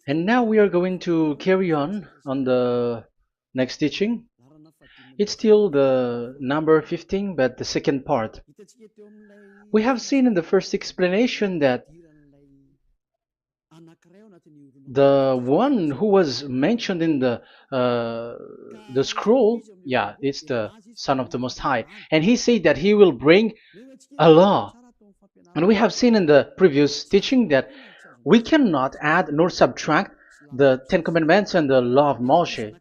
And now we are going to carry on the next teaching. It's still the number 15, but the second part. We have seen in the first explanation that the one who was mentioned in the scroll, yeah, it's the Son of the Most High, and he said that he will bring a law. And we have seen in the previous teaching that we cannot add nor subtract the Ten Commandments and the law of Moshe.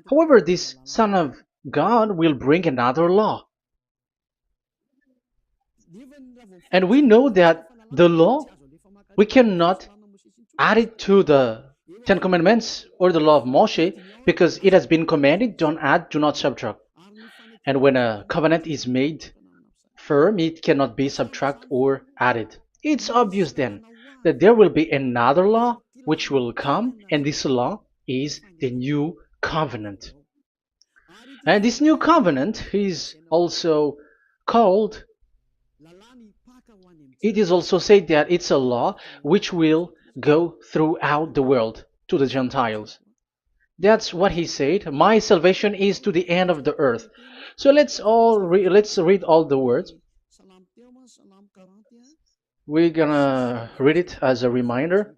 However, this Son of God will bring another law. And we know that the law, we cannot add it to the Ten Commandments or the law of Moshe because it has been commanded, don't add, do not subtract. And when a covenant is made firm, it cannot be subtracted or added. It's obvious then that there will be another law which will come, and this law is the new covenant. And this new covenant is also called, it is also said that it's a law which will go throughout the world to the Gentiles. That's what he said. My salvation is to the end of the earth. So let's read all the words. We're gonna read it as a reminder.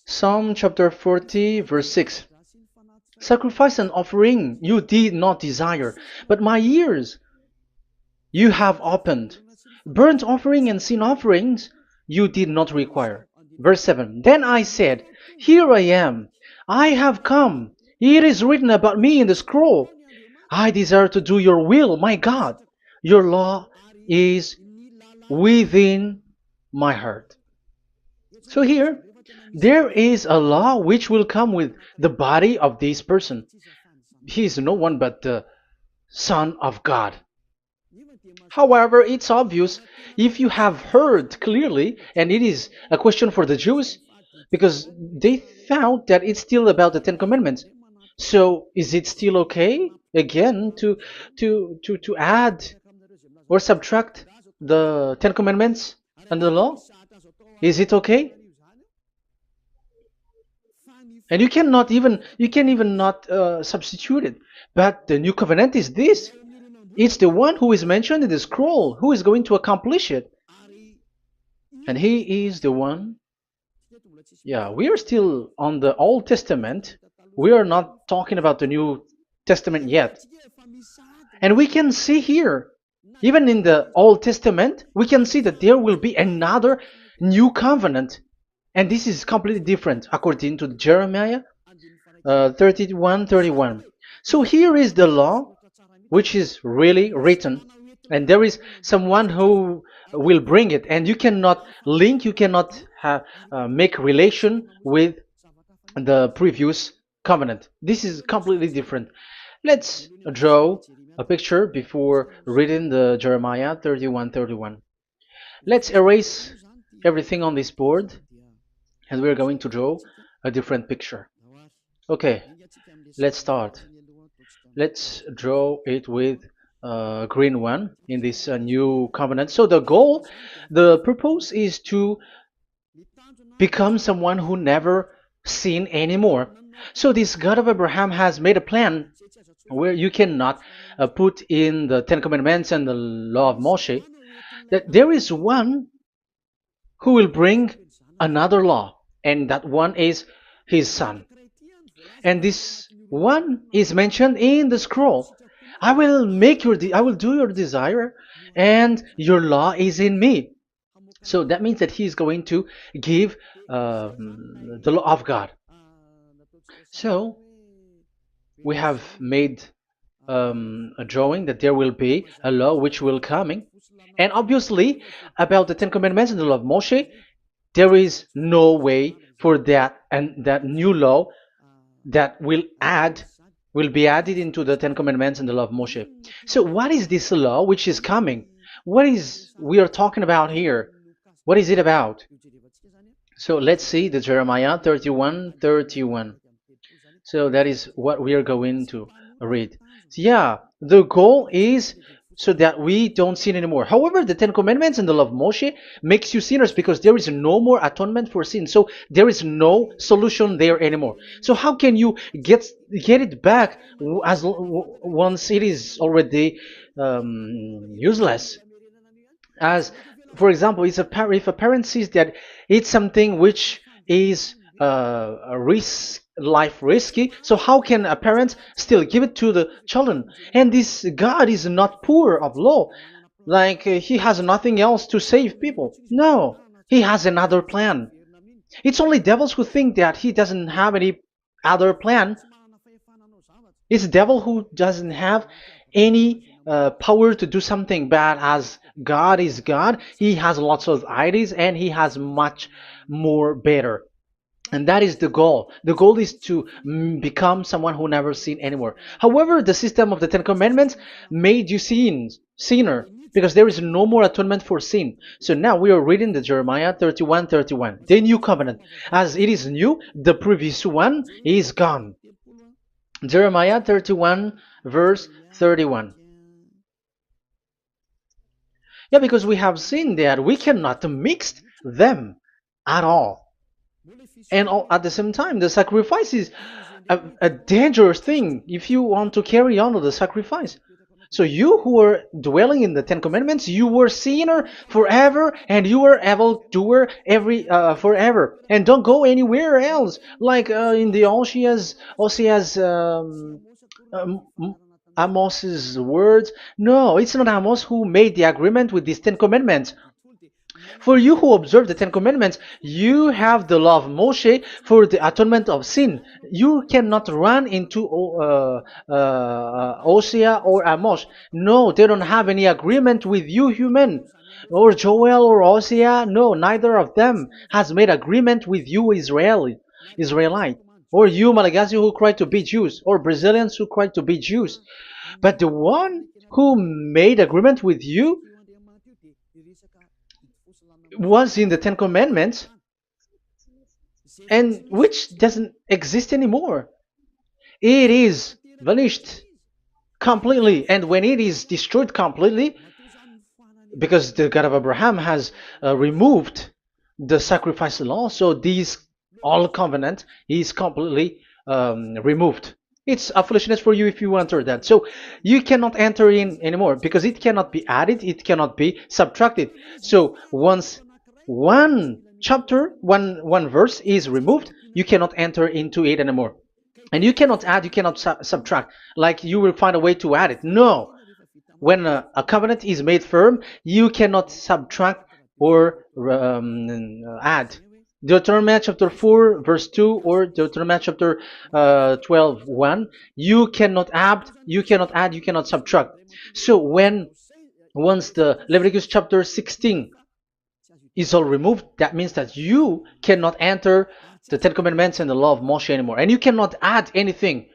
Psalm chapter 40, verse 6. Sacrifice and offering you did not desire, but my ears you have opened. Burnt offering and sin offerings you did not require. Verse 7. Then I said, here I am. I have come. It is written about me in the scroll. I desire to do your will, my God. Your law is within my heart. So here, there is a law which will come with the body of this person. He is no one but the Son of God. However, it's obvious if you have heard clearly, and it is a question for the Jews, because they found that it's still about the Ten Commandments. So is it still okay again to add or subtract the Ten Commandments and the law? Is it okay? And you can even not substitute it. But the new covenant is this. It's the one who is mentioned in the scroll who is going to accomplish it. And he is the one. Yeah, we are still on the Old Testament. We are not talking about the New Testament yet. And we can see here, even in the Old Testament, we can see that there will be another new covenant. And this is completely different according to Jeremiah 31:31. So here is the law which is really written, and there is someone who will bring it, and you cannot link, you cannot make relation with the previous covenant. This is completely different. Let's draw a picture before reading the Jeremiah 31:31. Let's erase everything on this board, and we're going to draw a different picture. Okay, let's start. Let's draw it with a green one in this new covenant. So the purpose is to become someone who never sin anymore. So this God of Abraham has made a plan where you cannot put in the Ten Commandments and the law of Moshe, that there is one who will bring another law, and that one is his son. And this one is mentioned in the scroll. I will do your desire, and your law is in me. So that means that he is going to give the law of God. So we have made a drawing that there will be a law which will coming, and obviously about the Ten Commandments and the law of Moshe, there is no way for that and that new law that will be added into the Ten Commandments and the law of Moshe. So what is this law which is coming? What is we are talking about here? What is it about? So let's see the Jeremiah 31:31. So that is what we are going to read. So yeah, the goal is so that we don't sin anymore. However, the Ten Commandments and the law of Moshe makes you sinners because there is no more atonement for sin. So there is no solution there anymore. So how can you get it back once it is already useless? As for example, if a parent sees that it's something which is a risk life risky, so how can a parent still give it to the children? And this God is not poor of law, like he has nothing else to save people. No, he has another plan. It's only devils who think that he doesn't have any other plan. It's the devil who doesn't have any power to do something bad. As God is God, he has lots of ideas and he has much more better. And that is the goal. The goal is to become someone who never sin anymore. However, the system of the Ten Commandments made you sinner, because there is no more atonement for sin. So now we are reading the Jeremiah 31:31, the new covenant. As it is new, the previous one is gone. Jeremiah 31 verse 31. Yeah, because we have seen that we cannot mix them at all. And at the same time, the sacrifice is a dangerous thing if you want to carry on with the sacrifice. So you who are dwelling in the Ten Commandments, you were sinner forever, and you were evil doer forever, and don't go anywhere else. Like in the Osea's Amos's words. No, it's not Amos who made the agreement with these Ten Commandments. For you who observe the Ten Commandments, you have the law of Moshe for the atonement of sin. You cannot run into Hosea or Amos. No, they don't have any agreement with you, human. Or Joel or Hosea. No, neither of them has made agreement with you, Israelite. Or you, Malagasy, who cry to be Jews. Or Brazilians who cry to be Jews. But the one who made agreement with you was in the Ten Commandments, and which doesn't exist anymore. It is vanished completely, and when it is destroyed completely, because the God of Abraham has removed the sacrifice law, so this all covenant is completely removed. It's a foolishness for you if you enter that. So you cannot enter in anymore because it cannot be added, it cannot be subtracted. So once one chapter, one verse is removed, you cannot enter into it anymore. And you cannot add, you cannot subtract. Like you will find a way to add it. No. When a covenant is made firm, you cannot subtract or add. Deuteronomy chapter 4 verse 2 or Deuteronomy chapter 12:1, you cannot add, you cannot subtract. So once the Leviticus chapter 16 is all removed, that means that you cannot enter the Ten Commandments and the law of Moshe anymore, and you cannot add anything.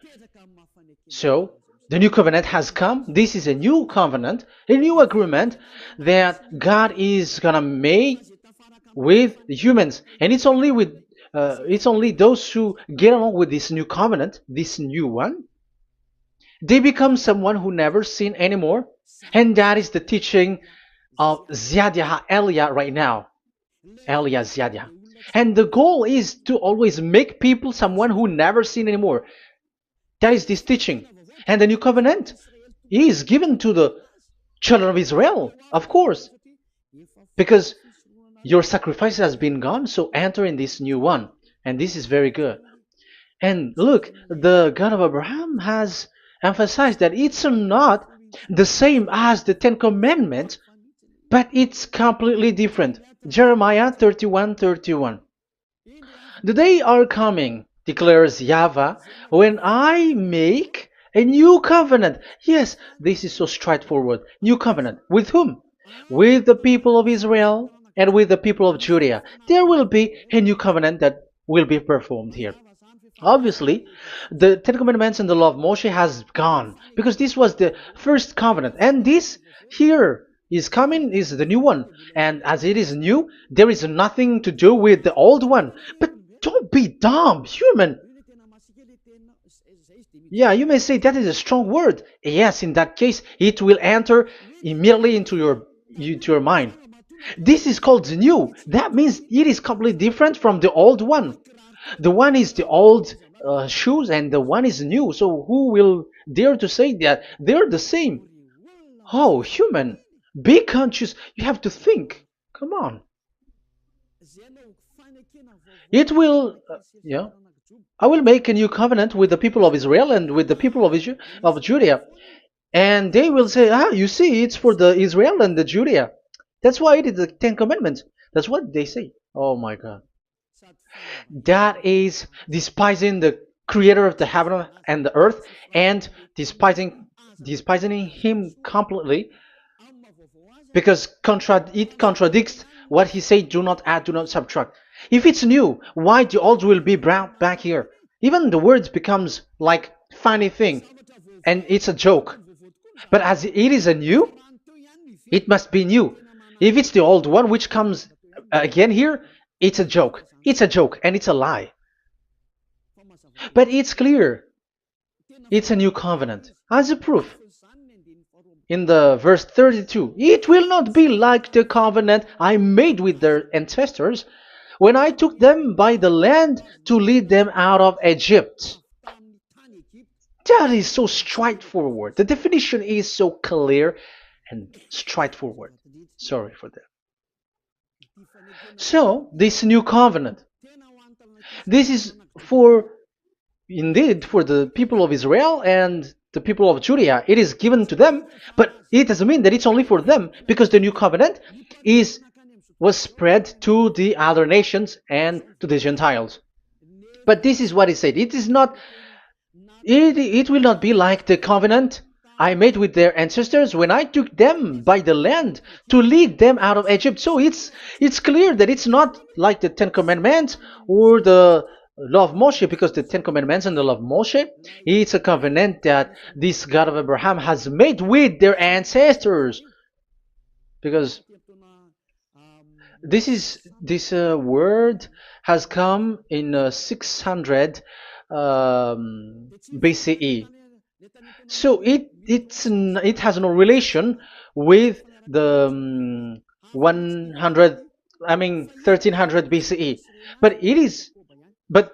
So the new covenant has come. This is a new covenant, a new agreement that God is gonna make with humans, and it's only those who get along with this new covenant, this new one, they become someone who never sin anymore. And that is the teaching of Ziadia Elia right now, Elia Ziadia. And the goal is to always make people someone who never sin anymore. That is this teaching. And the new covenant is given to the children of Israel, of course, because your sacrifice has been gone, so enter in this new one. And this is very good. And look, the God of Abraham has emphasized that it's not the same as the Ten Commandments, but it's completely different. Jeremiah 31:31. The day are coming, declares YAHVAH, when I make a new covenant. Yes, this is so straightforward. New covenant. With whom? With the people of Israel and with the people of Judea. There will be a new covenant that will be performed here. Obviously, the Ten Commandments and the law of Moshe has gone because this was the first covenant, and this here is coming is the new one. And as it is new, there is nothing to do with the old one. But don't be dumb, human. Yeah, you may say that is a strong word. Yes, in that case, it will enter immediately into your mind. This is called the new. That means it is completely different from the old one. The one is the old shoes and the one is new. So who will dare to say that they're the same? Oh, human, be conscious. You have to think. Come on. It will, yeah. I will make a new covenant with the people of Israel and with the people of Judea. And they will say, ah, you see, it's for the Israel and the Judea. That's why it is the Ten Commandments. That's what they say. Oh my God. That is despising the creator of the heaven and the earth and despising him completely because it contradicts what he said, do not add, do not subtract. If it's new, why the old will be brought back here? Even the words becomes like funny thing and it's a joke. But as it is a new, it must be new. If it's the old one which comes again here, it's a joke. It's a joke and it's a lie. But it's clear. It's a new covenant. As a proof, in the verse 32, it will not be like the covenant I made with their ancestors when I took them by the land to lead them out of Egypt. That is so straightforward. The definition is so clear and straightforward. Sorry for that. So, this new covenant, this is indeed for the people of Israel and the people of Judea. It is given to them, but it doesn't mean that it's only for them, because the new covenant was spread to the other nations and to the Gentiles. But this is what it said. It will not be like the covenant I made with their ancestors when I took them by the land to lead them out of Egypt. So it's clear that it's not like the Ten Commandments or the law of Moshe, because the Ten Commandments and the law of Moshe, it's a covenant that this God of Abraham has made with their ancestors. Because this word has come in 600 BCE. So it has no relation with the 1300 BCE. But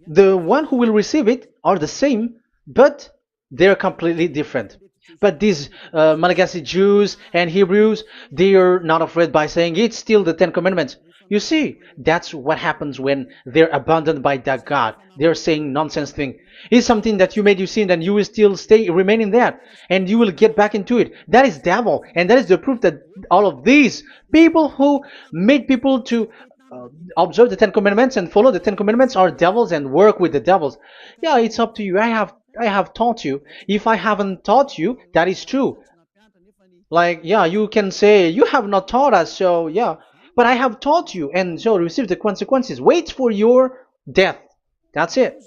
the one who will receive it are the same, but they're completely different. But these Malagasy Jews and Hebrews, they are not afraid by saying it's still the Ten Commandments. You see, that's what happens when they're abandoned by that God. They're saying nonsense thing. It's something that you made you sin, and you will still remain in that, and you will get back into it. That is devil, and that is the proof that all of these people who made people to observe the Ten Commandments and follow the Ten Commandments are devils and work with the devils. Yeah, it's up to you. I have taught you. If I haven't taught you, that is true. Like, yeah, you can say you have not taught us, so yeah. But I have taught you, and so receive the consequences. Wait for your death. That's it.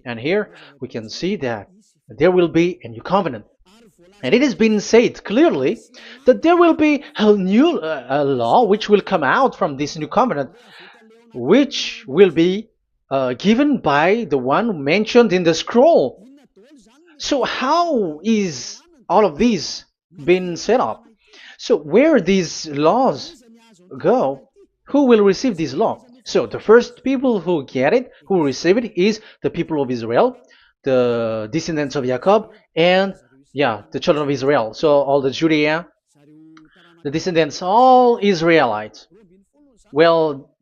And here we can see that there will be a new covenant. And it has been said clearly that there will be a new law which will come out from this new covenant, which will be given by the one mentioned in the scroll. So how is all of these been set up? So where these laws go, who will receive this law? So the first people who get it, who receive it, is the people of Israel, the descendants of Jacob, and the children of Israel. So all the Judea, the descendants, all Israelites. Well,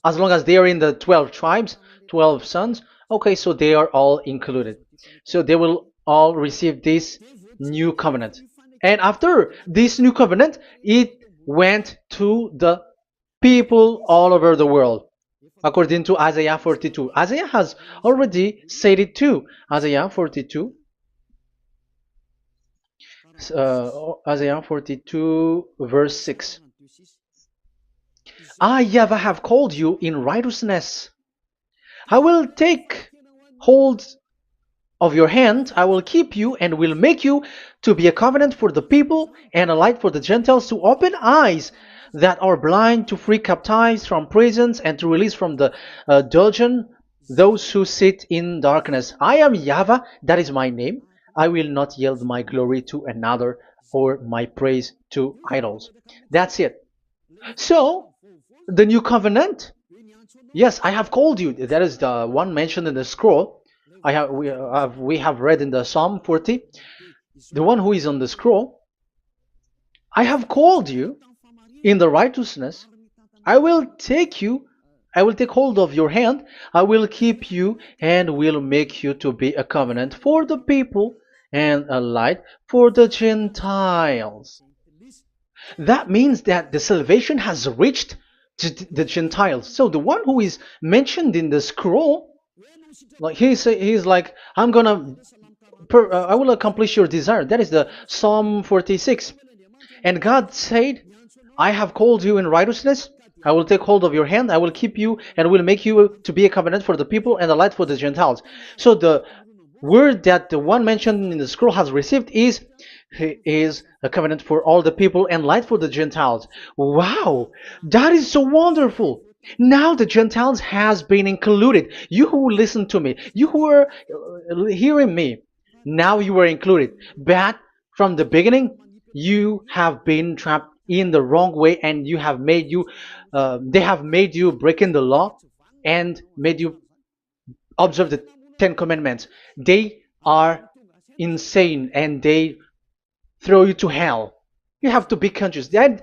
as long as they are in the 12 tribes, 12 sons, okay, so they are all included. So they will all receive this new covenant. And after this new covenant, it went to the people all over the world, according to Isaiah 42. Isaiah has already said it too. Isaiah 42. Isaiah 42 verse 6. I, YAHVAH, have called you in righteousness. I will take hold of your hand, I will keep you and will make you to be a covenant for the people and a light for the Gentiles, to open eyes that are blind, to free captives from prisons, and to release from the dungeon those who sit in darkness. I am YAHVAH, that is my name. I will not yield my glory to another or my praise to idols. That's it. So, the new covenant, yes, I have called you. That is the one mentioned in the scroll. We have read in the Psalm 40, the one who is on the scroll. I have called you in the righteousness. I will take you, I will take hold of your hand, I will keep you, and will make you to be a covenant for the people and a light for the Gentiles. That means that the salvation has reached to the Gentiles. So the one who is mentioned in the scroll, like he's like, I will accomplish your desire. That is the Psalm 46. And God said, I have called you in righteousness. I will take hold of your hand. I will keep you and will make you to be a covenant for the people and a light for the Gentiles. So the word that the one mentioned in the scroll has received is he is a covenant for all the people and light for the Gentiles. Wow, that is so wonderful. Now the Gentiles has been included. You who listen to me, you who are hearing me, now you are included. But from the beginning, you have been trapped in the wrong way, and they have made you breaking the law and made you observe the Ten Commandments. They are insane and they throw you to hell. You have to be conscious. That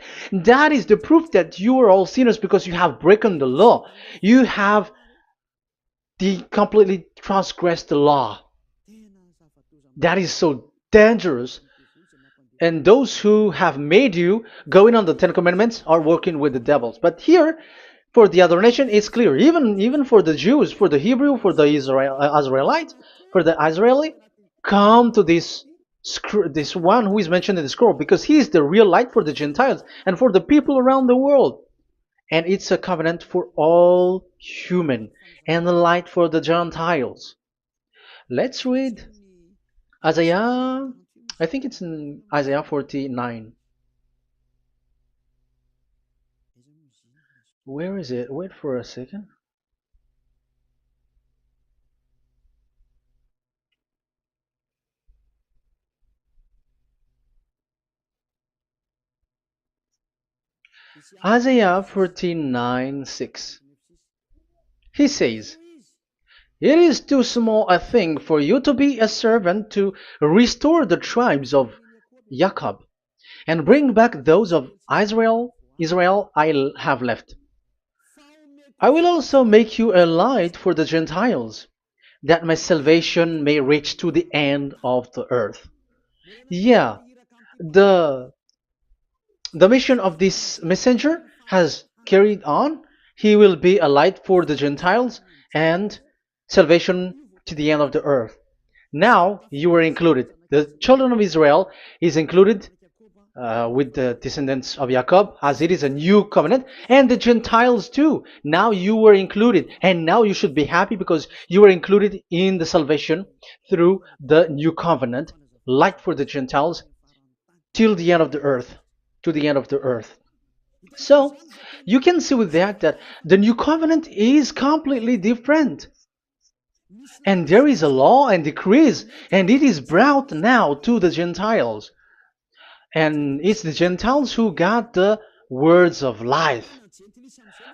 is the proof that you are all sinners because you have broken the law. You have completely transgressed the law. That is so dangerous. And those who have made you going on the Ten Commandments are working with the devils. But here, for the other nation, it's clear. Even for the Jews, for the Hebrew, for the Israelite, for the Israeli, come to this one who is mentioned in the scroll, because he is the real light for the Gentiles and for the people around the world. And it's a covenant for all human and a light for the Gentiles. Let's read Isaiah. I think it's in Isaiah 49. Where is it? Wait for a second. Isaiah 49:6. He says, it is too small a thing for you to be a servant to restore the tribes of Jacob and bring back those of Israel I have left. I will also make you a light for the Gentiles, that my salvation may reach to the end of the earth. Yeah, the the mission of this messenger has carried on. He will be a light for the Gentiles and salvation to the end of the earth. Now you are included. The children of Israel is included with the descendants of Jacob, as it is a new covenant, and the Gentiles too. Now you were included, and now you should be happy because you were included in the salvation through the new covenant, light for the Gentiles, till the end of the earth, to the end of the earth. So you can see with that the new covenant is completely different. And there is a law and decrees, and it is brought now to the Gentiles. And it's the Gentiles who got the words of life.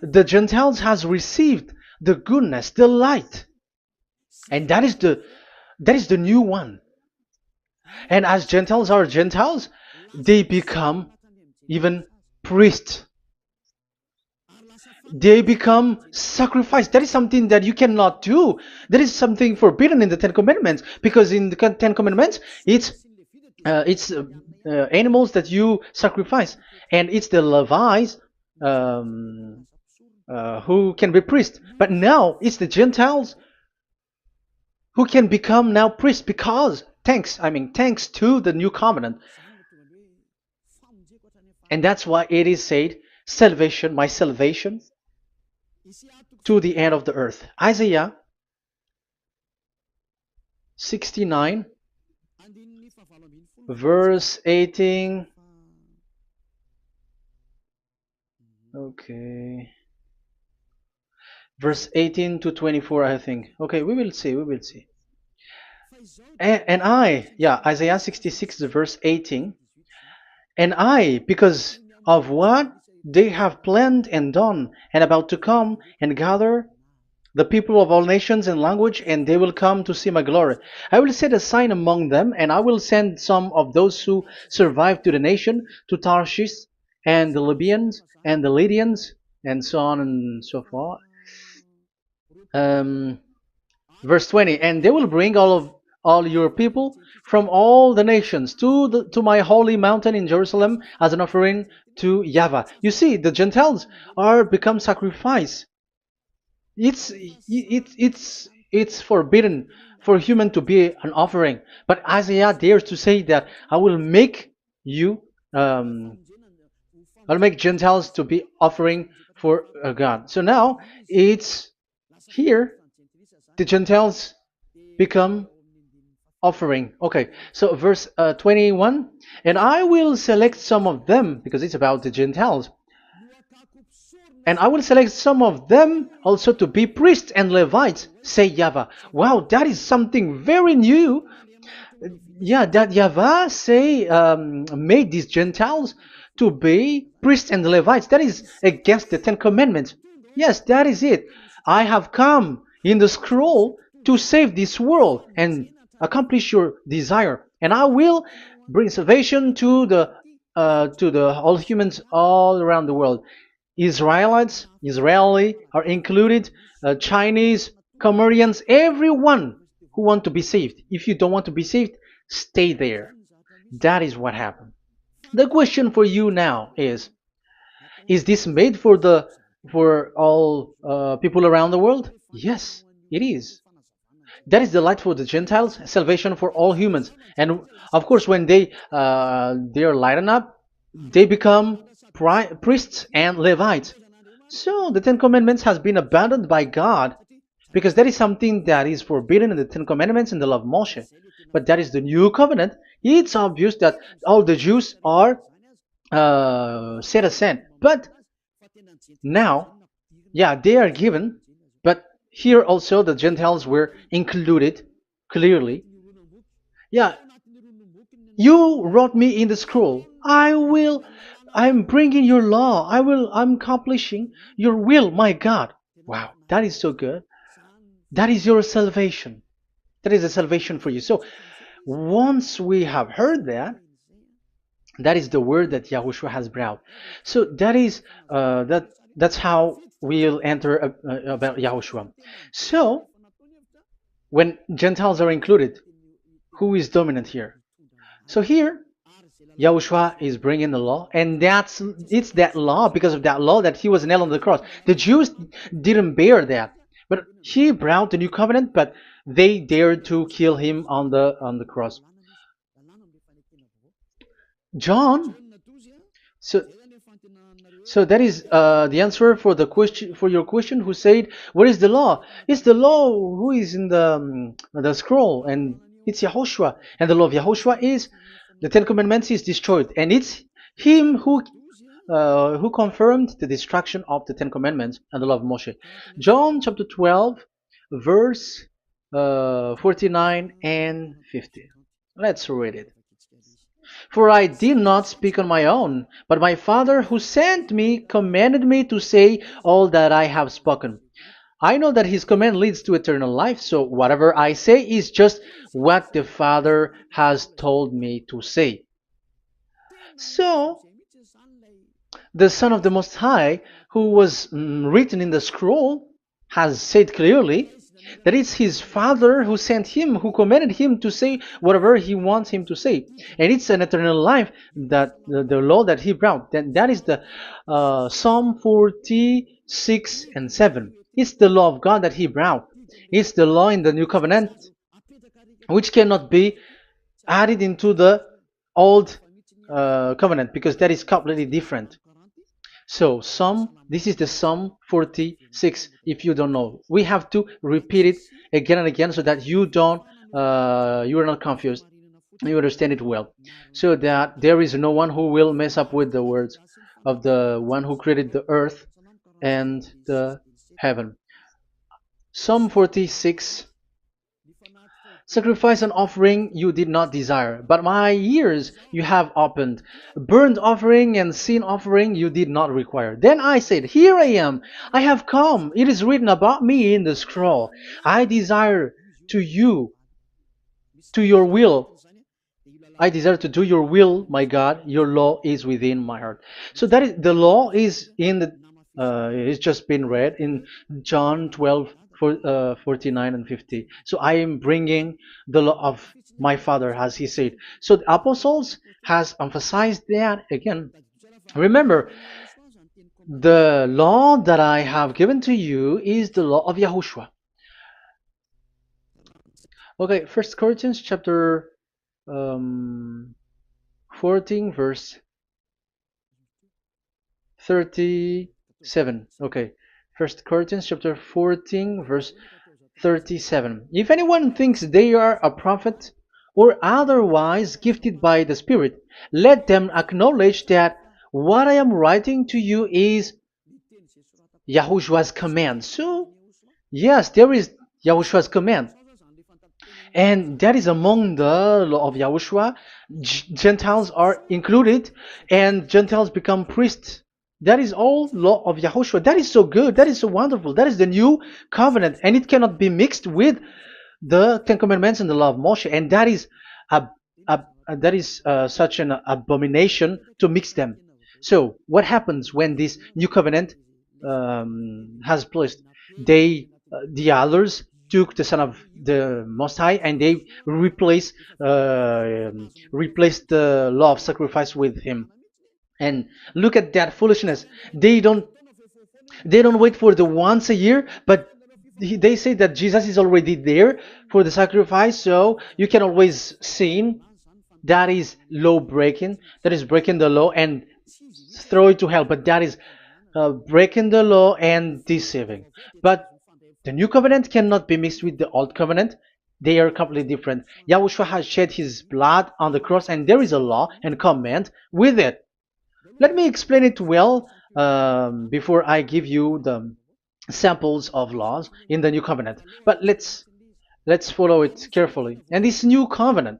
The Gentiles has received the goodness, the light. And that is the new one. And as Gentiles are Gentiles, they become even priests. They become sacrificed. That is something that you cannot do. That is something forbidden in the Ten Commandments, because in the Ten Commandments, it's animals that you sacrifice, and it's the Levites um, who can be priests. But now it's the Gentiles who can become now priests, because thanks to the new covenant. And that's why it is said, salvation, my salvation to the end of the earth. Isaiah 69 verse 18. Okay, verse 18 to 24, I think. Okay, we will see. And I, yeah, Isaiah 66, verse 18, and I, because of what they have planned and done, and about to come and gather the people of all nations and language, and they will come to see my glory. I will set a sign among them, and I will send some of those who survive to the nation, to Tarshish, and the Libyans, and the Lydians, and so on and so forth. Um, Verse 20, and they will bring all your people from all the nations to my holy mountain in Jerusalem as an offering to YAHVAH. You see, the Gentiles are become sacrifice. It's forbidden for human to be an offering, but Isaiah dares to say that I will make you um, I'll make Gentiles to be offering for God. So now it's here the Gentiles become offering. Okay, so verse 21, and I will select some of them, because it's about the Gentiles, and I will select some of them also to be priests and Levites, say YAHVAH. Wow, that is something very new. Yeah, that YAHVAH say made these Gentiles to be priests and Levites. That is against the Ten Commandments. Yes, that is it. I have come in the scroll to save this world and accomplish your desire, and I will bring salvation to the all humans all around the world. Israelites, Israeli are included, Chinese, Comorians, everyone who want to be saved. If you don't want to be saved, stay there. That is what happened. The question for you now is this made for all people around the world? Yes, it is. That is the light for the Gentiles, salvation for all humans. And of course, when they are lightened up, they become priests and Levites. So the Ten Commandments has been abandoned by God, because that is something that is forbidden in the Ten Commandments in the law of Moshe. But that is the new covenant. It's obvious that all the Jews are set aside. But now, yeah, they are given, but here also the Gentiles were included clearly. Yeah, you wrote me in the scroll. I'm bringing your law. I'm accomplishing your will, my God. Wow, that is so good. That is your salvation. That is a salvation for you. So once we have heard that, that is the word that Yahushua has brought. So that's how we'll enter about Yahushua. So when Gentiles are included, who is dominant here? So here, Yahushua is bringing the law, and it's that law, because of that law, that he was nailed on the cross. The Jews didn't bear that, but he brought the new covenant, but they dared to kill him on the cross. John, so so that is the answer for the question, for your question. Who said, "What is the law?" It's the law who is in the scroll, and it's Yahushua. And the law of Yahushua is the Ten Commandments is destroyed, and it's him who confirmed the destruction of the Ten Commandments and the law of Moshe. John chapter 12, verse 49 and 50. Let's read it. For I did not speak on my own, but my Father who sent me commanded me to say all that I have spoken. I know that his command leads to eternal life, so whatever I say is just what the Father has told me to say. So, the Son of the Most High, who was written in the scroll, has said clearly that it's his Father who sent him, who commanded him to say whatever he wants him to say. And it's an eternal life, that the law that he brought. That is the Psalm 46 and 7. It's the law of God that he brought. It's the law in the new covenant, which cannot be added into the old covenant, because that is completely different. So this is the Psalm 46. If you don't know, we have to repeat it again and again, so that you are not confused. You understand it well, so that there is no one who will mess up with the words of the one who created the earth and the heaven. Psalm 46, Sacrifice and offering you did not desire, but my ears you have opened. Burnt offering and sin offering you did not require. Then I said, here I am. I have come. It is written about me in the scroll. I desire to you, to your will. I desire to do your will, my God. Your law is within my heart. So that is the law is in the it's just been read in John 12, 49 and 50. So I am bringing the law of my Father, as he said. So the apostles has emphasized that again. Remember, the law that I have given to you is the law of Yahushua. Okay, First Corinthians chapter um, 14, verse 37. Okay. First Corinthians chapter 14 verse 37. If anyone thinks they are a prophet or otherwise gifted by the Spirit, let them acknowledge that what I am writing to you is Yahushua's command. So, yes, there is Yahushua's command. And that is among the law of Yahushua. Gentiles are included, and Gentiles become priests. That is all law of Yahushua. That is so good. That is so wonderful. That is the new covenant, and it cannot be mixed with the Ten Commandments and the law of Moshe. And that is such an abomination to mix them. So, what happens when this new covenant has placed? The others took the Son of the Most High and they replaced the law of sacrifice with him. And look at that foolishness. They don't wait for the once a year, but they say that Jesus is already there for the sacrifice, so you can always sin. That is law breaking. That is breaking the law and throw it to hell. But that is breaking the law and deceiving. But the new covenant cannot be mixed with the old covenant. They are completely different. Yahushua has shed his blood on the cross, and there is a law and command with it. Let me explain it well before I give you the samples of laws in the new covenant. But let's follow it carefully. And this new covenant,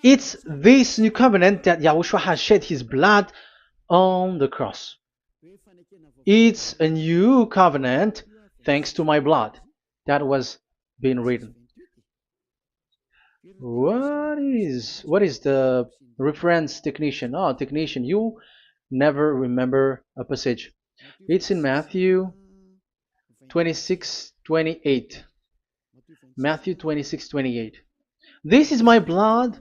it's this new covenant that Yahushua has shed his blood on the cross. It's a new covenant thanks to my blood that was being written. What is the reference technician? Oh, technician, you never remember a passage. It's in Matthew 26:28. Matthew 26:28. This is my blood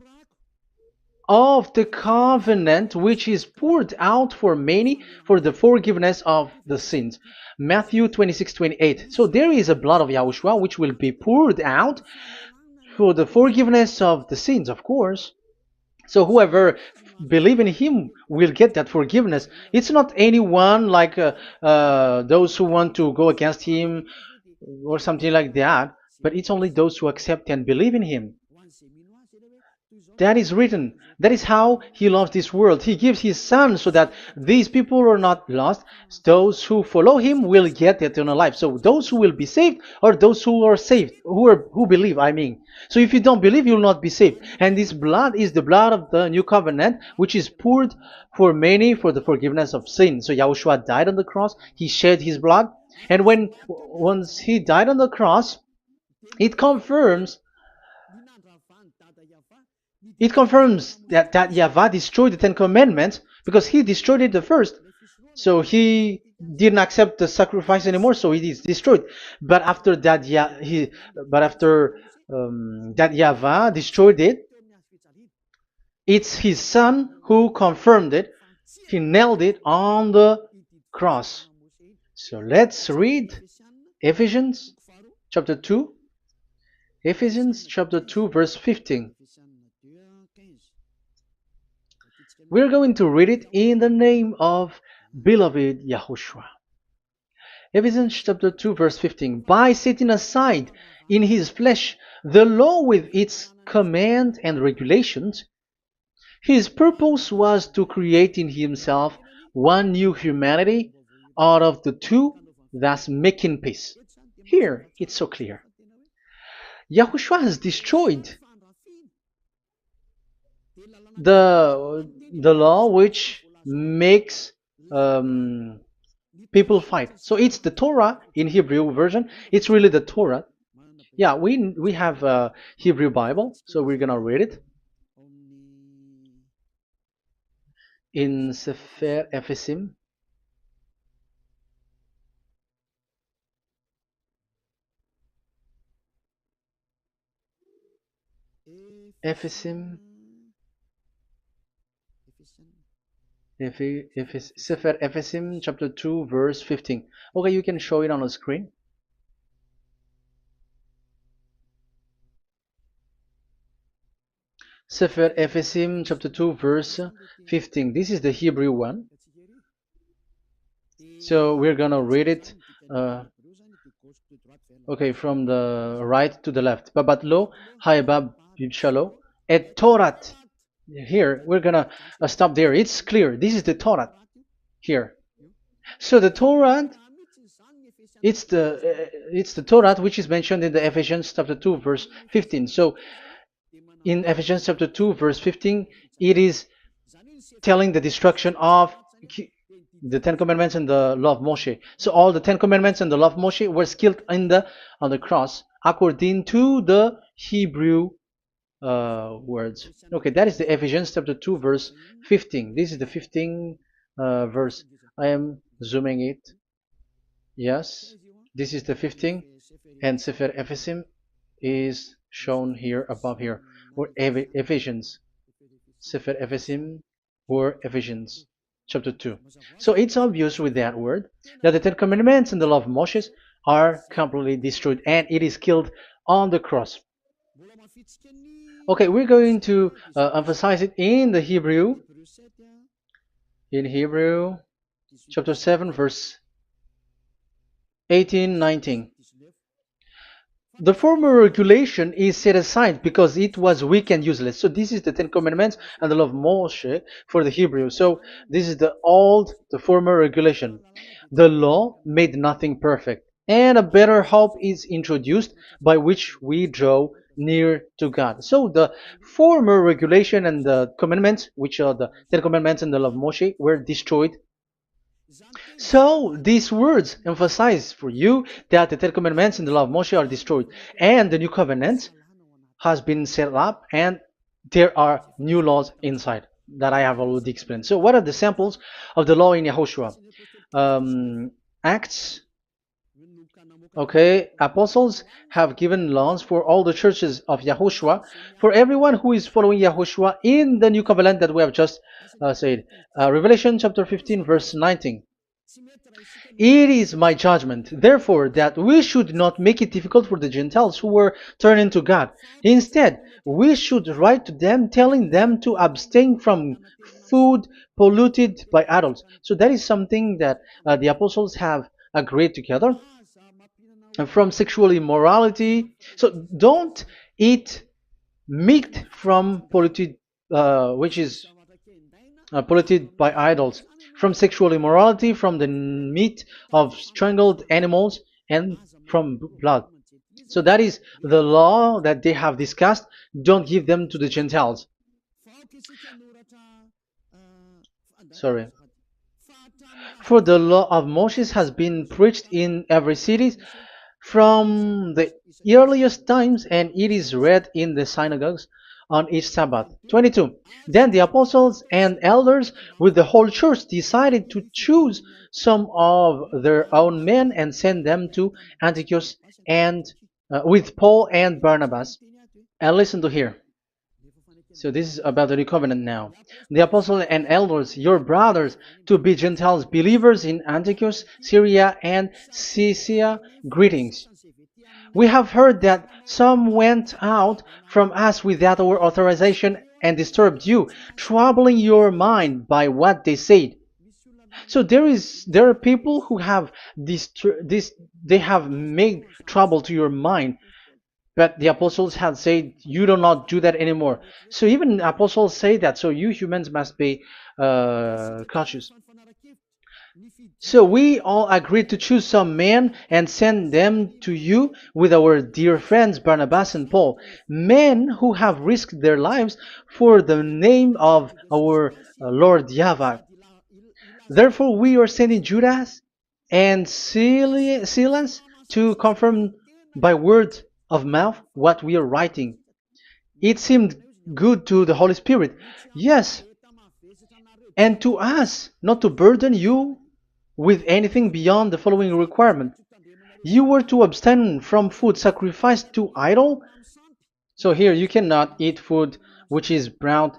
of the covenant which is poured out for many for the forgiveness of the sins. Matthew 26:28. So there is a blood of Yahushua which will be poured out for the forgiveness of the sins, of course. So whoever believe in him will get that forgiveness. It's not anyone like those who want to go against him or something like that, but it's only those who accept and believe in him. That is written. That is how he loves this world. He gives his son so that these people are not lost. Those who follow him will get eternal life. So those who will be saved are those who are saved, who believe, I mean. So if you don't believe, you will not be saved. And this blood is the blood of the new covenant, which is poured for many for the forgiveness of sin. So Yahushua died on the cross. He shed his blood. And once he died on the cross, it confirms that YAHVAH destroyed the Ten Commandments because he destroyed it the first. So he didn't accept the sacrifice anymore, so it is destroyed. But after that, that YAHVAH destroyed it, it's his son who confirmed it. He nailed it on the cross. So let's read Ephesians chapter 2. Ephesians chapter 2 verse 15. We're going to read it in the name of beloved Yahushua. Ephesians chapter 2 verse 15. By setting aside in his flesh the law with its command and regulations, his purpose was to create in himself one new humanity out of the two, thus making peace. Here, it's so clear. Yahushua has destroyed the law which makes people fight. So it's the Torah in Hebrew version. It's really the Torah. Yeah, we have a Hebrew Bible, so we're gonna read it in Sefer Efesim. Efesim. Sefer Efesim chapter 2 verse 15. Okay, you can show it on the screen. Sefer Efesim chapter 2 verse 15. This is the Hebrew one. So we're gonna read it okay, from the right to the left. Babat lo haibab shalo et Torat. Here we're gonna stop there. It's clear. This is the Torah here. So the Torah, it's the Torah which is mentioned in the Ephesians chapter 2 verse 15. So in Ephesians chapter 2 verse 15, it is telling the destruction of the Ten Commandments and the law of Moshe. So all the Ten Commandments and the law of Moshe were killed on the cross according to the Hebrew words. Okay, that is the Ephesians chapter 2 verse 15. This is the 15 verse. I am zooming it. Yes, this is the 15, and Sefer Ephesim is shown here above here, or Ephesians. Sefer Ephesim or Ephesians chapter 2. So it's obvious with that word that the Ten Commandments and the law of Moses are completely destroyed, and it is killed on the cross. Okay, we're going to emphasize it in the Hebrew. In Hebrew chapter 7 verse 18, 19. The former regulation is set aside because it was weak and useless. So this is the Ten Commandments and the law of Moshe for the Hebrew. So this is the former regulation. The law made nothing perfect, and a better hope is introduced by which we draw near to God. So the former regulation and the commandments, which are the Ten Commandments and the law of Moshe, were destroyed. So these words emphasize for you that the Ten Commandments and the law of Moshe are destroyed, and the new covenant has been set up, and there are new laws inside that I have already explained. So what are the samples of the law in Yahushua? Acts. Okay, apostles have given laws for all the churches of Yahushua, for everyone who is following Yahushua in the new covenant that we have just said. Revelation chapter 15 verse 19. It is my judgment, therefore, that we should not make it difficult for the Gentiles who were turning to God. Instead, we should write to them telling them to abstain from food polluted by idols. So that is something that the apostles have agreed together. And from sexual immorality. So don't eat meat from polluted, which is polluted by idols, from sexual immorality, from the meat of strangled animals, and from blood. So that is the law that they have discussed. Don't give them to the Gentiles. Sorry. For the law of Moses has been preached in every city from the earliest times, and it is read in the synagogues on each Sabbath. 22. Then the apostles and elders with the whole church decided to choose some of their own men and send them to Antioch and with Paul and Barnabas. And listen to here. So this is about the new covenant now. The apostles and elders, your brothers, to be Gentiles believers in Antioch, Syria, and Cilicia, greetings. We have heard that some went out from us without our authorization and disturbed you, troubling your mind by what they said. So there are people who have they have made trouble to your mind, but the apostles had said you do not do that anymore. So even the apostles say that. So you humans must be cautious. So we all agreed to choose some men and send them to you with our dear friends Barnabas and Paul, men who have risked their lives for the name of our Lord YAHVAH. Therefore, we are sending Judas and Silas to confirm by word of mouth what we are writing. It seemed good to the Holy Spirit, yes, and to us, not to burden you with anything beyond the following requirement. You were to abstain from food sacrificed to idol. So here you cannot eat food which is brought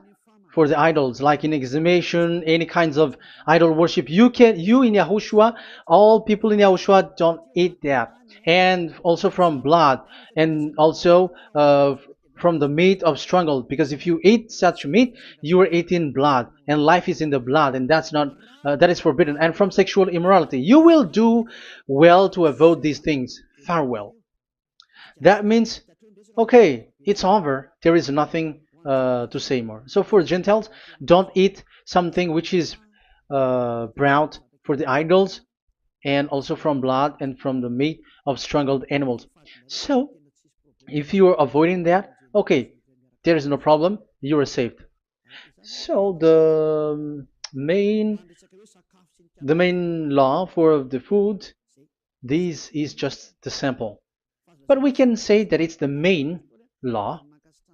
for the idols, like in exhumation, any kinds of idol worship. You in Yahushua, all people in Yahushua don't eat that, and also from blood, and also from the meat of strangled. Because if you eat such meat, you are eating blood, and life is in the blood, and that's not that is forbidden. And from sexual immorality, you will do well to avoid these things. Farewell. That means, okay, it's over. There is nothing to say more. So for Gentiles, don't eat something which is brought for the idols, and also from blood and from the meat of strangled animals. So if you are avoiding that, okay, there is no problem. You are saved. So the main law for the food, this is just the sample. But we can say that it's the main law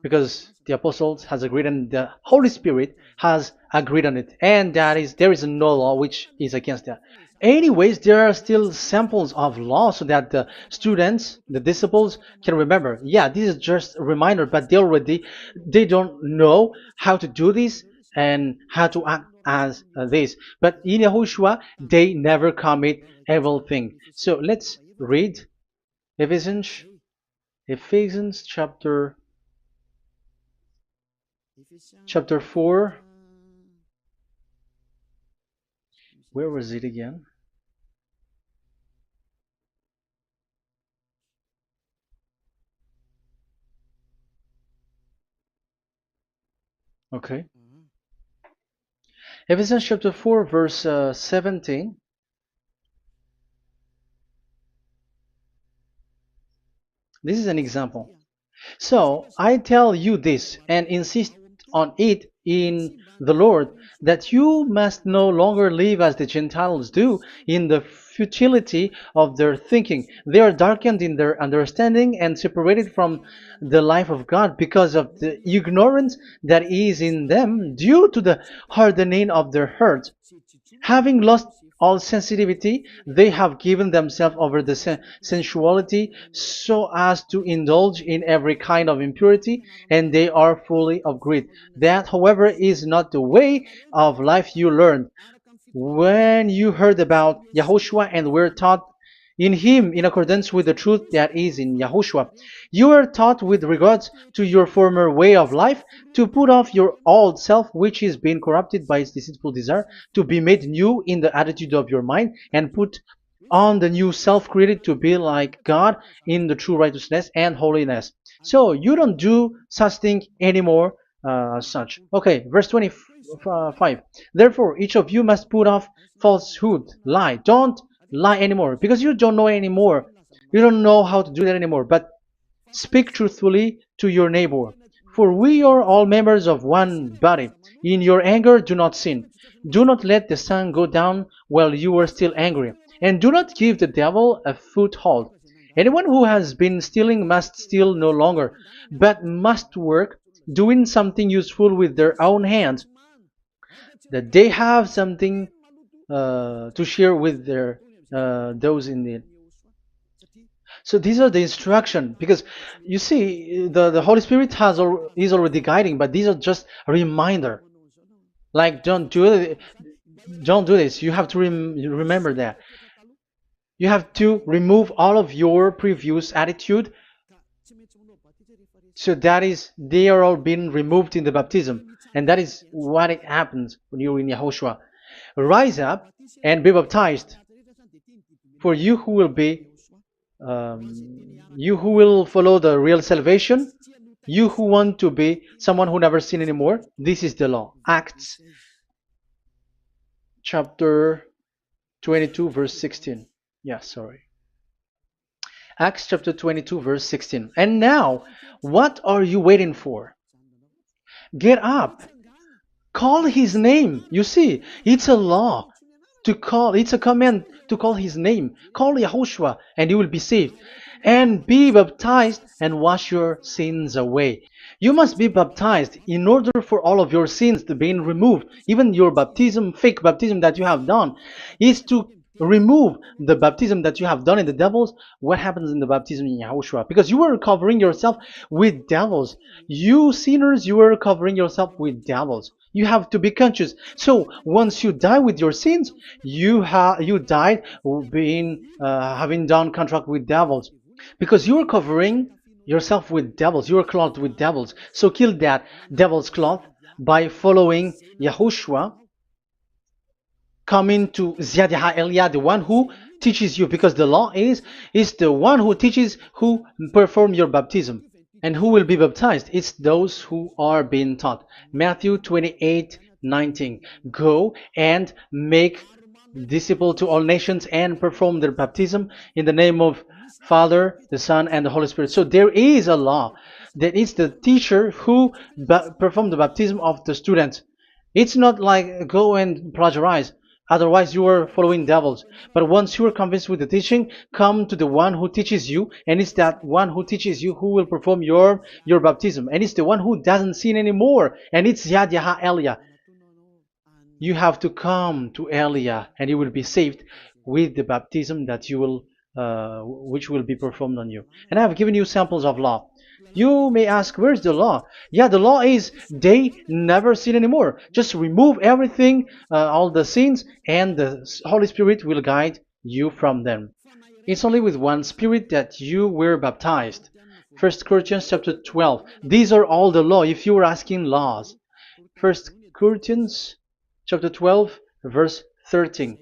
because the apostles has agreed and the Holy Spirit has agreed on it, and that is there is no law which is against that. Anyways, there are still samples of law so that the students, the disciples, can remember. Yeah, this is just a reminder, but they don't know how to do this and how to act as this. But in Yahushua, they never commit evil thing. So let's read Ephesians Ephesians chapter 4. Where was it again? Okay. Ephesians chapter 4 verse 17. This is an example. So I tell you this and insist on it in the Lord, that you must no longer live as the Gentiles do in the futility of their thinking. They are darkened in their understanding and separated from the life of God because of the ignorance that is in them due to the hardening of their hearts. Having lost all sensitivity, they have given themselves over to sensuality so as to indulge in every kind of impurity, and they are fully of greed. That, however, is not the way of life you learned when you heard about Yahushua and were taught in him in accordance with the truth that is in Yahushua. You are taught with regards to your former way of life to put off your old self, which is being corrupted by its deceitful desire, to be made new in the attitude of your mind, and put on the new self created to be like God in the true righteousness and holiness. So you don't do such thing anymore. Such. Okay, verse 25. Therefore, each of you must put off falsehood, lie. Don't lie anymore because you don't know anymore. You don't know how to do that anymore. But speak truthfully to your neighbor. For we are all members of one body. In your anger, do not sin. Do not let the sun go down while you are still angry. And do not give the devil a foothold. Anyone who has been stealing must steal no longer, but must work, doing something useful with their own hands, that they have something to share with their those in need. So these are the instruction because you see the Holy Spirit is already guiding, but these are just a reminder. Like don't do this. You have to remember that. You have to remove all of your previous attitude. So that is they are all being removed in the baptism, and that is what it happens when you're in Yahushua. Rise up and be baptized, for you who will follow the real salvation, you who want to be someone who never sin anymore. This is the law. Acts chapter 22 verse 16. Yeah, sorry. Acts chapter 22 verse 16. And now, what are you waiting for? Get up. Call his name. You see, it's a law to call, it's a command to call his name. Call Yahushua and you will be saved. And be baptized and wash your sins away. You must be baptized in order for all of your sins to be removed. Even your baptism, fake baptism that you have done, is to remove the baptism that you have done in the devils. What happens in the baptism in Yahushua? Because you were covering yourself with devils. You sinners, you were covering yourself with devils. You have to be conscious. So once you die with your sins, you died being having done contract with devils, because you are covering yourself with devils. You are clothed with devils. So kill that devil's cloth by following Yahushua, coming to YAH Elia, the one who teaches you, because the law is the one who teaches who perform your baptism. And who will be baptized? It's those who are being taught. Matthew 28:19. Go and make disciple to all nations and perform their baptism in the name of Father, the Son, and the Holy Spirit. So there is a law that is the teacher who perform the baptism of the students. It's not like go and plagiarize. Otherwise, you are following devils. But once you are convinced with the teaching, come to the one who teaches you, and it's that one who teaches you who will perform your baptism. And it's the one who doesn't sin anymore. And it's YAH Elia. You have to come to Elia, and you will be saved with the baptism that you will, which will be performed on you. And I have given you samples of law. You may ask, where's the law? Yeah, the law is they never sin anymore. Just remove everything, all the sins, and the Holy Spirit will guide you from them. It's only with one Spirit that you were baptized. 1 Corinthians chapter 12. These are all the law, if you were asking laws. 1 Corinthians chapter 12, verse 13.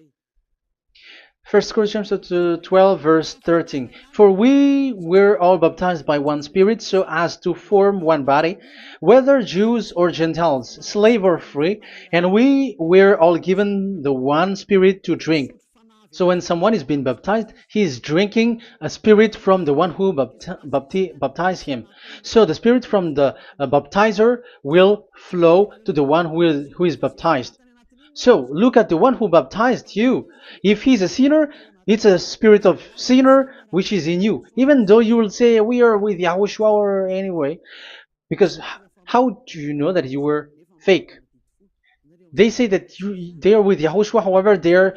1 Corinthians chapter 12, verse 13. For we were all baptized by one Spirit, so as to form one body, whether Jews or Gentiles, slave or free, and we were all given the one Spirit to drink. So when someone is being baptized, he is drinking a spirit from the one who baptized him. So the spirit from the baptizer will flow to the one who is baptized. So look at the one who baptized you. If he's a sinner, it's a spirit of sinner which is in you. Even though you will say we are with YAHOSHUAH or anyway, because how do you know that you were fake? They say that they are with YAHOSHUAH, however they are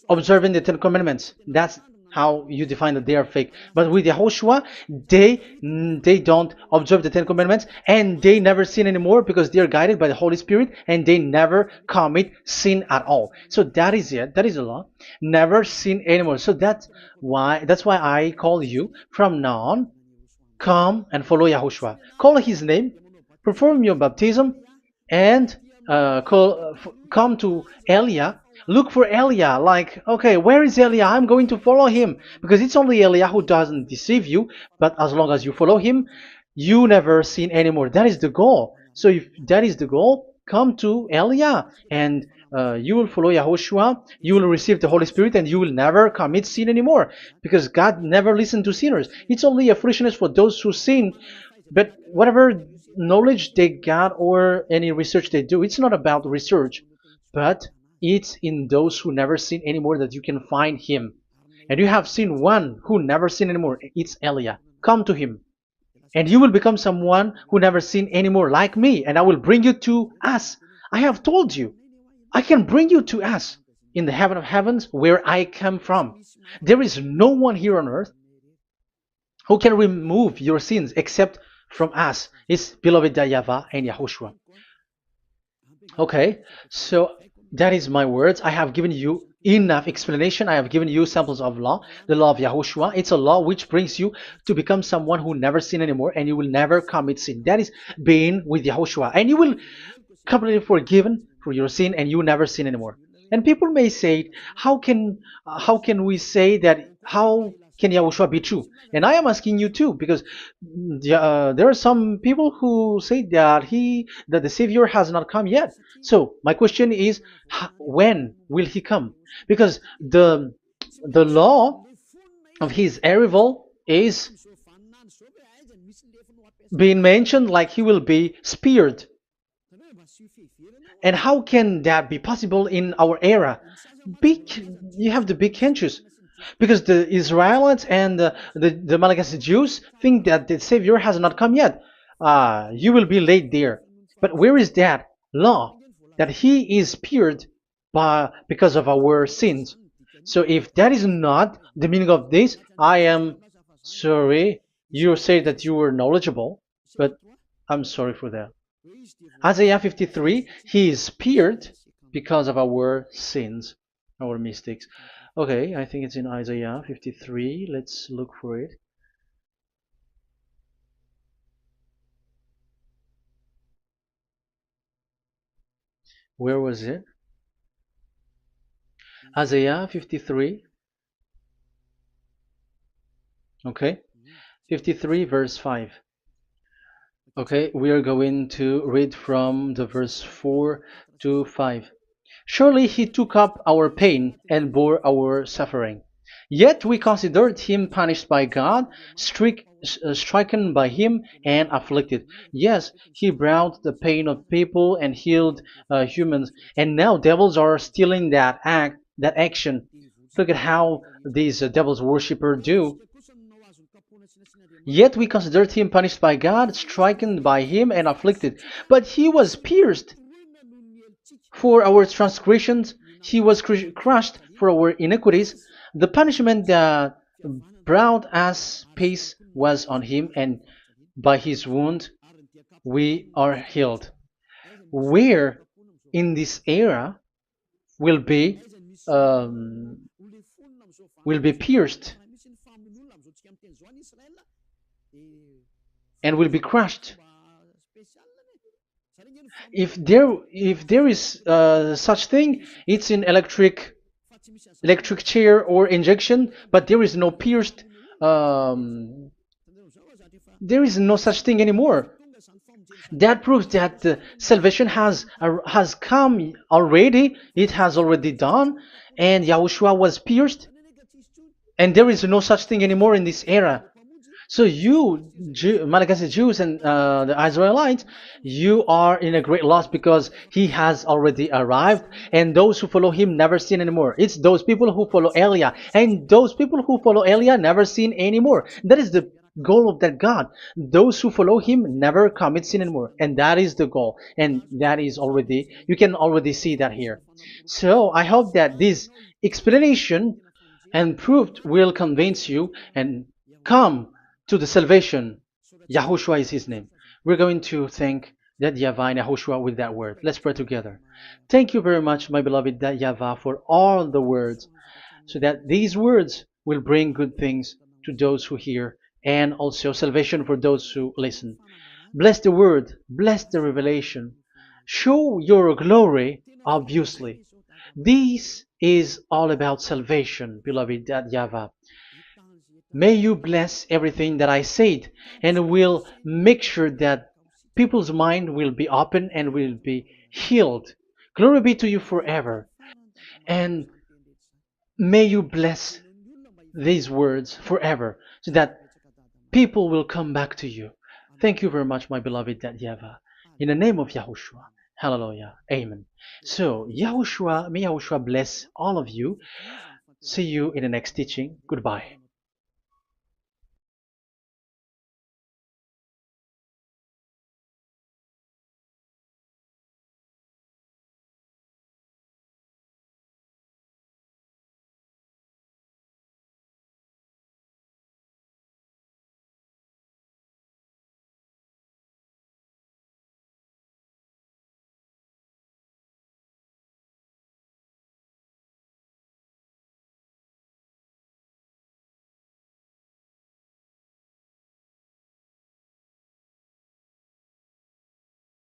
observing the Ten Commandments. That's how you define that they are fake. But with YAHOSHUAH, they don't observe the Ten Commandments, and they never sin anymore because they are guided by the Holy Spirit, and they never commit sin at all. So that is it. That is the law. Never sin anymore. So that's why I call you from now on. Come and follow YAHOSHUAH. Call his name, perform your baptism, and come to Elia. Look for Elia, like, okay, where is Elia? I'm going to follow him. Because it's only Elia who doesn't deceive you, but as long as you follow him, you never sin anymore. That is the goal. So if that is the goal, come to Elia, and you will follow YAHOSHUAH, you will receive the Holy Spirit, and you will never commit sin anymore. Because God never listens to sinners. It's only a foolishness for those who sin, but whatever knowledge they got or any research they do, it's not about research, but it's in those who never sin anymore that you can find him. And you have seen one who never sin anymore. It's Elia. Come to him, and you will become someone who never sin anymore, like me, and I will bring you to us. I have told you, I can bring you to us in the heaven of heavens where I come from. There is no one here on earth who can remove your sins except from us. It's beloved YAHVAH and YAHOSHUAH. Okay, so that is my words. I have given you enough explanation. I have given you samples of law, the law of YAHOSHUAH. It's a law which brings you to become someone who never sin anymore, and you will never commit sin. That is being with YAHOSHUAH, and you will completely forgiven for your sin, and you will never sin anymore. And people may say, how can we say that? How can Yahushua be true? And I am asking you too, because there are some people who say that the Savior has not come yet. So my question is, when will he come? Because the law of his arrival is being mentioned like he will be speared. And how can that be possible in our era? You have to be conscious, because the Israelites and the Malagasy Jews think that the Savior has not come yet. You will be late there. But where is that law that He is speared because of our sins? So if that is not the meaning of this, I am sorry. You say that you were knowledgeable, but I'm sorry for that. Isaiah 53, he is speared because of our sins, our mistakes. Okay, I think it's in Isaiah 53. Let's look for it. Where was it? Isaiah 53. Okay, 53 verse 5. Okay, we are going to read from the verse 4 to 5. Surely he took up our pain and bore our suffering. Yet we considered him punished by God, stricken by him, and afflicted. Yes, he brought the pain of people and healed humans. And now devils are stealing that action. Look at how these devils worshippers do. Yet we considered him punished by God, stricken by him, and afflicted. But he was pierced for our transgressions, he was crushed for our iniquities. The punishment that brought us peace was on him, and by his wound we are healed. Where in this era will be um, will be pierced and will be crushed. If there is such thing, it's in electric chair or injection, but there is no pierced. Um, there is no such thing anymore. That proves that salvation has come already. It has already done, and Yahushua was pierced, and there is no such thing anymore in this era. So you, Malagasy Jews and the Israelites, you are in a great loss because he has already arrived, and those who follow him never sin anymore. It's those people who follow Elia, and those people who follow Elia never sin anymore. That is the goal of that God. Those who follow him never commit sin anymore, and that is the goal. And that is already, you can already see that here. So I hope that this explanation and proof will convince you and come to the salvation. Yahushua is his name. We're going to thank that YAHVAH and Yahushua with that word. Let's pray together. Thank you very much, my beloved that YAHVAH, for all the words, so that these words will bring good things to those who hear, and also salvation for those who listen. Bless the word, bless the revelation. Show your glory, obviously. This is all about salvation, beloved that YAHVAH. May you bless everything that I said, and will make sure that people's mind will be open and will be healed. Glory be to you forever. And may you bless these words forever, so that people will come back to you. Thank you very much, my beloved that YAHVAH. In the name of Yahushua. Hallelujah. Amen. So, Yahushua, may Yahushua bless all of you. See you in the next teaching. Goodbye.